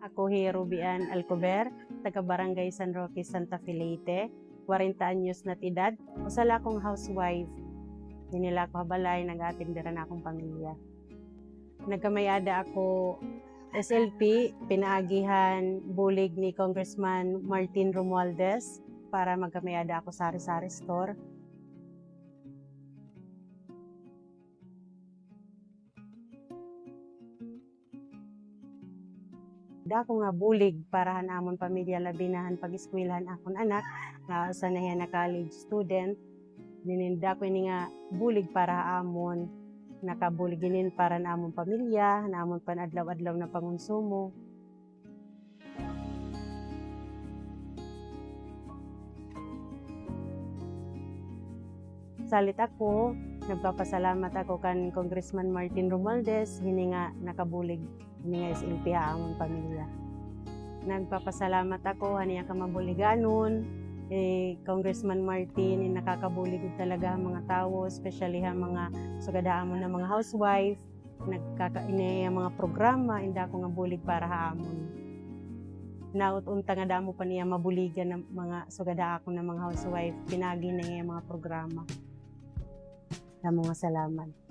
Ako hi Rubian Alcover, taga Barangay San Roque, Santa Fe, Leyte. 40 anyos na edad. Usala akong housewife. Nila ako habalay, nag-atindera na akong pamilya. Nagkamayada ako SLP, pinaagihan bulig ni Congressman Martin Romualdez para magkamayada ako sa sari-sari store. Dako nga bulig para namon pamilya labinahan pag-eskwelahan akon anak nga usa na na college student. Dininda ko ini nga bulig para amon nakabuliginin para namon pamilya, namon panadlaw-adlaw na pangonsumo. Salit ako, nagpapasalamat ako kan Congressman Martin Romualdez, hini nga nakabulig, hini nga SLP amon pamilya. Nagpapasalamat ako, haniya ka mabuliganon, Congressman Martin, nakakabulig talaga ang mga tao, especially ang mga sugadaamon na mga housewife, nagkakainay ang mga programa, hindi ako nga bulig para haamon. Naut-unta nga damo pa niya mabuligan ng mga sugada ako na mga housewife, pinagi na nga mga programa. Damo nga salamat.